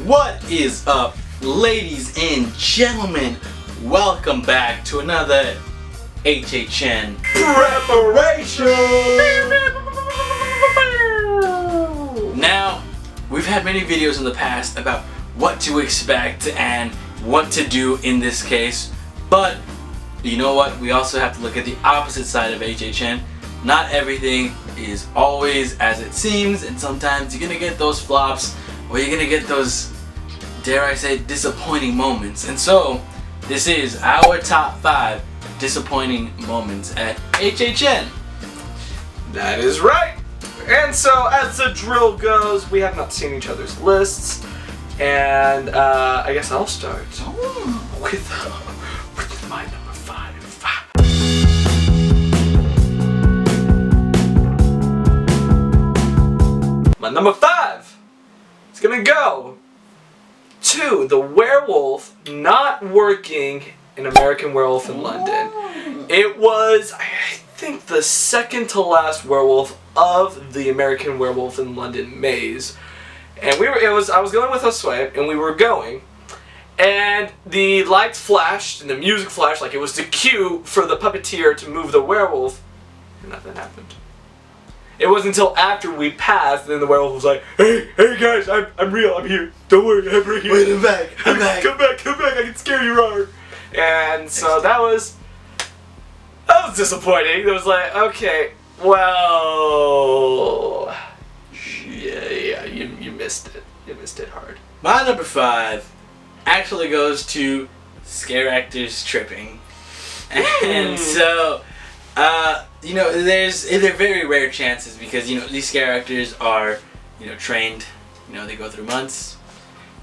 What is up, ladies and gentlemen? Welcome back to another HHN preparation. Now, we've had many videos in the past about what to expect and what to do in this case, but you know what? We also have to look at the opposite side of HHN. Not everything is always as it seems, and sometimes you're gonna get those flops, or you're gonna get those, dare I say, disappointing moments. And so, this is our top 5 disappointing moments at HHN. That is right. And so, as the drill goes, we have not seen each other's lists, and I guess I'll start with my number 5. My number 5 is gonna go to the werewolf not working in American Werewolf in London. It was, I think, the second to last werewolf of the American Werewolf in London maze. And I was going with Josue, and we were going, and the lights flashed and the music flashed like it was the cue for the puppeteer to move the werewolf, and nothing happened. It wasn't until after we passed, and then the werewolf was like, hey guys, I'm real, I'm here. Don't worry, I'm right here. Wait, I'm back, I'm back. Come back, I can scare you hard. And so that was disappointing. It was like, okay, well, yeah, you missed it. You missed it hard. My number 5 actually goes to scare actors tripping. And so, they're very rare chances because, these scare actors are, trained, they go through months.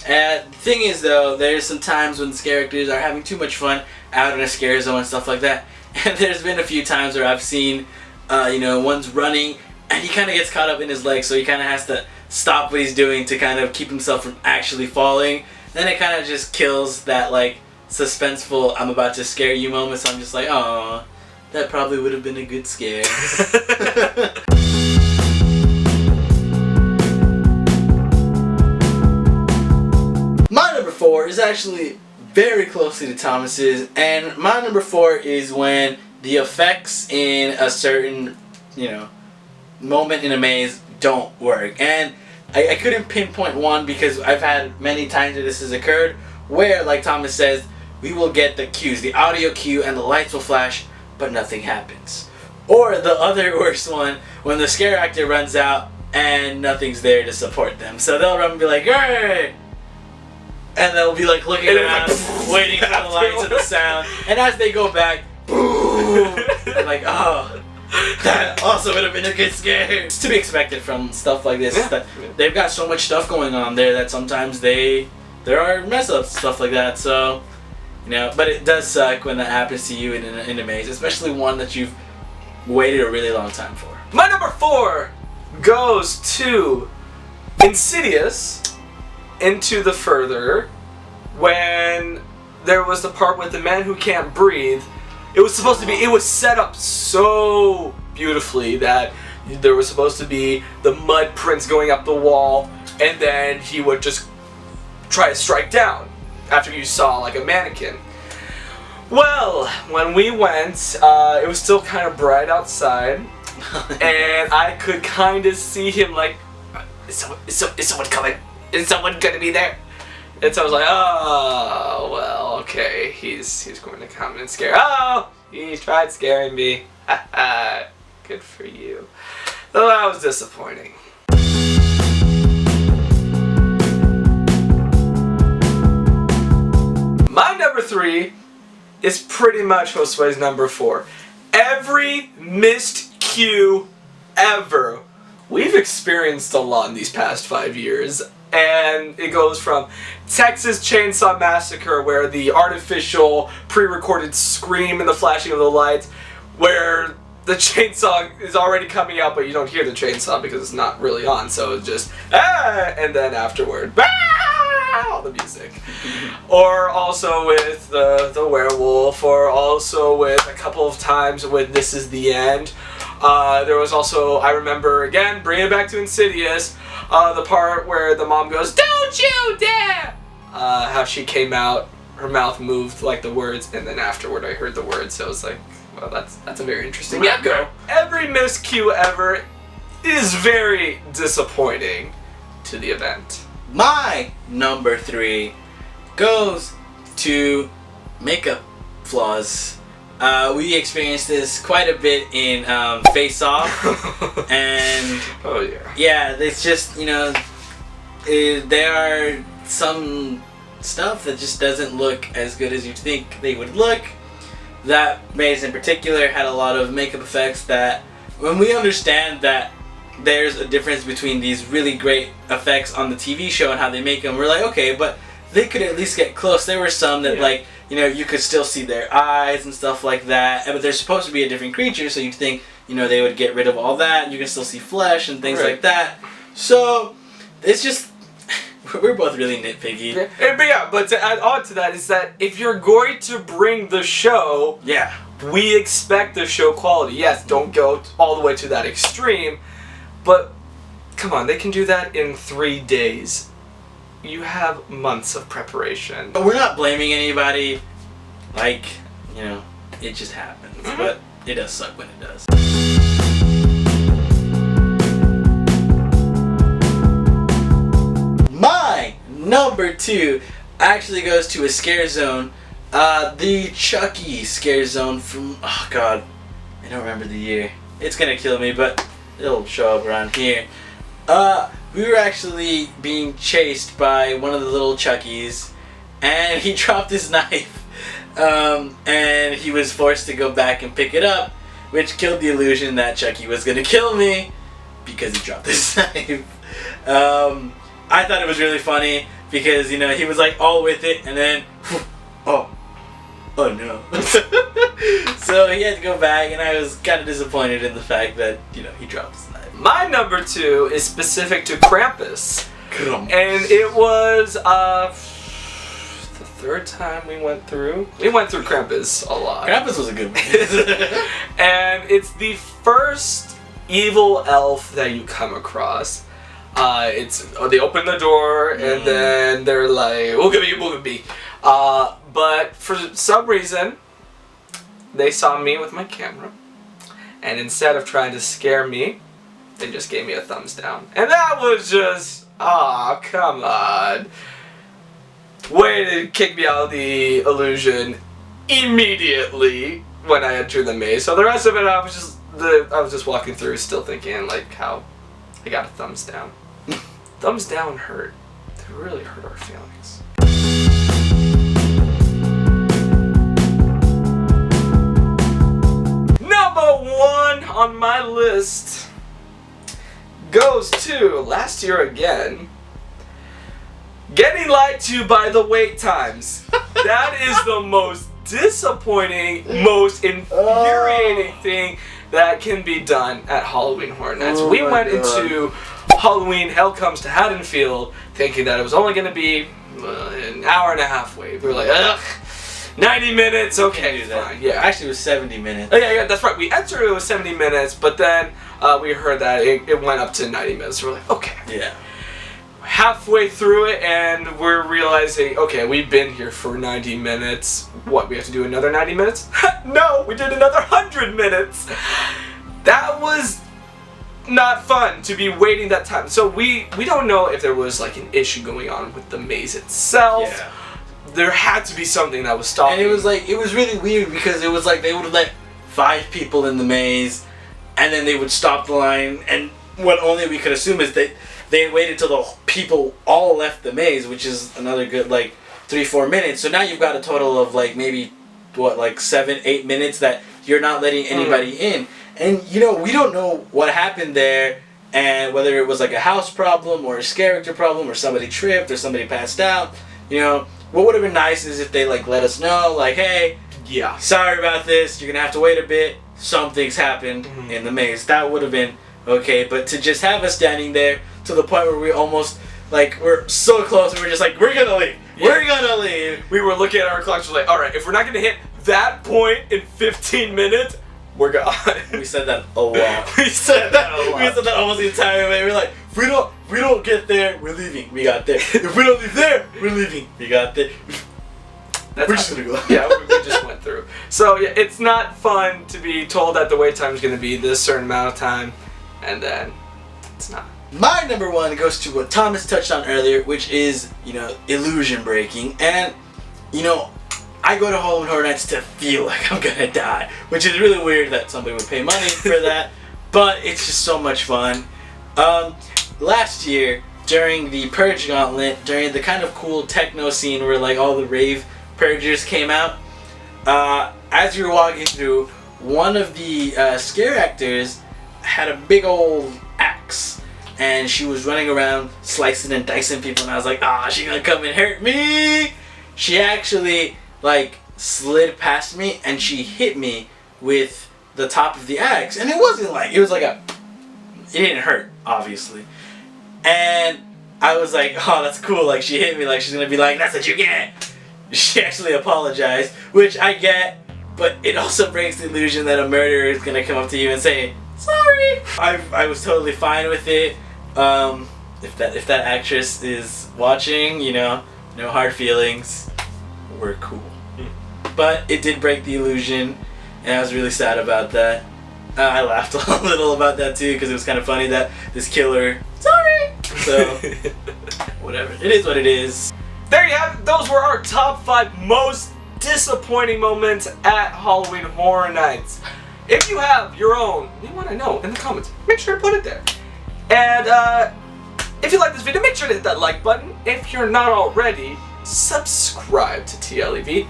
The thing is, though, there's some times when scare actors are having too much fun out in a scare zone and stuff like that. And there's been a few times where I've seen, one's running and he kind of gets caught up in his legs, so he kind of has to stop what he's doing to kind of keep himself from actually falling. Then it kind of just kills that, suspenseful, I'm about to scare you moment, so I'm just like, oh, that probably would have been a good scare. My number 4 is actually very closely to Thomas's, and my number 4 is when the effects in a certain, moment in a maze don't work. And I couldn't pinpoint one because I've had many times where this has occurred where, like Thomas says, we will get the cues, the audio cue, and the lights will flash, but nothing happens. Or the other worst one, when the scare actor runs out and nothing's there to support them. So they'll run and be like, hey! And they'll be looking around, waiting for the lights and the sound. And as they go back, boom! I'm like, oh, that also would have been a good scare. It's to be expected from stuff like this. Yeah. They've got so much stuff going on there that sometimes there are mess ups, stuff like that. So, but it does suck when that happens to you in a maze, especially one that you've waited a really long time for. My number 4 goes to Insidious Into the Further, when there was the part with the man who can't breathe. It was set up so beautifully that there was supposed to be the mud prints going up the wall, and then he would just try to strike down after you saw a mannequin. Well, when we went, it was still kind of bright outside, and I could kind of see him is someone coming? Is someone gonna be there? And so I was like, oh, well, okay, he's going to come and scare. Oh, he tried scaring me. Good for you. Though that was disappointing. My number 3 is pretty much Josue's number 4. Every missed cue ever. We've experienced a lot in these past 5 years. And it goes from Texas Chainsaw Massacre, where the artificial pre-recorded scream and the flashing of the lights, where the chainsaw is already coming out, but you don't hear the chainsaw because it's not really on, so it's just, and then afterward, all the music. Or also with the werewolf, or also with a couple of times with This Is the End. There was also, I remember, again, bringing it back to Insidious, the part where the mom goes, "Don't you dare!" how she came out, her mouth moved like the words, and then afterward I heard the words, so I was like, well, that's a very interesting echo. Every miscue ever is very disappointing to the event. My number 3 goes to makeup flaws. We experienced this quite a bit in Face Off, and oh yeah, it's just, you know, there are some stuff that just doesn't look as good as you think they would look. That maze in particular had a lot of makeup effects that, when we understand that there's a difference between these really great effects on the TV show and how they make them, we're like, okay, but they could at least get close. There were some that, like, you know, you could still see their eyes and stuff like that, but they're supposed to be a different creature, so you'd think, you know, they would get rid of all that. You can still see flesh and things like that. So it's just, we're both really nitpicky. But to add on to that is that if you're going to bring the show, we expect the show quality. Yes, don't go all the way to that extreme, but come on, they can do that in 3 days. You have months of preparation. But we're not blaming anybody. Like, you know, it just happens. But it does suck when it does. My number 2 actually goes to a scare zone. The Chucky scare zone from, oh god, I don't remember the year. It's gonna kill me, but it'll show up around here. We were actually being chased by one of the little Chuckies, and he dropped his knife, and he was forced to go back and pick it up, which killed the illusion that Chucky was gonna kill me because he dropped his knife. I thought it was really funny because, you know, he was like all with it, and then oh no. So he had to go back, and I was kind of disappointed in the fact that, you know, he dropped his knife. My number 2 is specific to Krampus. And it was the 3rd time we went through. We went through Krampus a lot. Krampus was a good one. And it's the first evil elf that you come across. They open the door and then they're like, "Ooga-bee." But for some reason, they saw me with my camera, and instead of trying to scare me, they just gave me a thumbs down. And that was just, come on. Way to kick me out of the illusion immediately when I entered the maze. So the rest of it, I was just walking through, still thinking like how I got a thumbs down. Thumbs down hurt. They really hurt our feelings. Number 1 on my list goes to, last year again, getting lied to by the wait times. That is the most disappointing, most infuriating thing that can be done at Halloween Horror Nights. We went into Halloween Hell Comes to Haddonfield thinking that it was only going to be an hour and a half wait. We were like, ugh, 90 minutes, okay, fine. Yeah, actually it was 70 minutes. Oh, yeah, that's right. We entered it was 70 minutes, but then we heard that it went up to 90 minutes. So we're like, okay. Yeah. Halfway through it, and we're realizing, okay, we've been here for 90 minutes. What, we have to do another 90 minutes? No, we did another 100 minutes. That was not fun to be waiting that time. So we don't know if there was like an issue going on with the maze itself. Yeah. There had to be something that was stopping. And it was really weird because it was like they would let 5 people in the maze, and then they would stop the line, and what only we could assume is that they waited till the people all left the maze, which is another good like 3-4 minutes. So now you've got a total of like maybe like 7-8 minutes that you're not letting anybody in. And you know, we don't know what happened there, and whether it was like a house problem or a character problem or somebody tripped or somebody passed out. You know, what would have been nice is if they like let us know, like, hey, yeah, sorry about this, you're gonna have to wait a bit, something's happened in the maze. That would have been okay, but to just have us standing there to the point where we almost, like, we're so close and we're just like, we're gonna leave. Yeah. We're gonna leave. We were looking at our clocks, we're like, alright, if we're not gonna hit that point in 15 minutes, we're gone. We said that a lot. We said that a lot. We said that almost the entire way. We're like, if we don't get there, we're leaving. We got there. If we don't leave there, we're leaving. We got there. We're just gonna go. Yeah, we just went through. So yeah, it's not fun to be told that the wait time is going to be this certain amount of time, and then it's not. My number one goes to what Thomas touched on earlier, which is, illusion breaking. And, I go to Halloween Horror Nights to feel like I'm gonna die, which is really weird that somebody would pay money for that, but it's just so much fun. Last year, during the Purge Gauntlet, during the kind of cool techno scene where like all the rave purgers came out, as we were walking through, one of the scare actors had a big old axe, and she was running around slicing and dicing people, and I was like, she's gonna come and hurt me. She actually slid past me and she hit me with the top of the axe, and it was it didn't hurt, obviously. And I was like, oh, that's cool, like she hit me, like she's gonna be like, that's what you get. She actually apologized, which I get, but it also breaks the illusion that a murderer is gonna come up to you and say, sorry. I was totally fine with it. If that actress is watching, no hard feelings. We're cool. But it did break the illusion, and I was really sad about that. I laughed a little about that too, because it was kind of funny that this killer, sorry. So whatever. It is what it is. There you have it. Those were our top 5 most disappointing moments at Halloween Horror Nights. If you have your own, we want to know in the comments. Make sure to put it there. And if you like this video, make sure to hit that like button. If you're not already, subscribe to TLEV.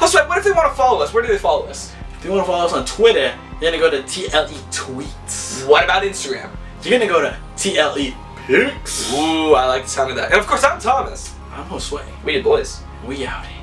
Also, what if they want to follow us? Where do they follow us? If you want to follow us on Twitter, you're going to go to TLE Tweets. What about Instagram? You're going to go to TLE Pics. Ooh, I like the sound of that. And of course, I'm Thomas. I'm Josue. We the boys. We out here.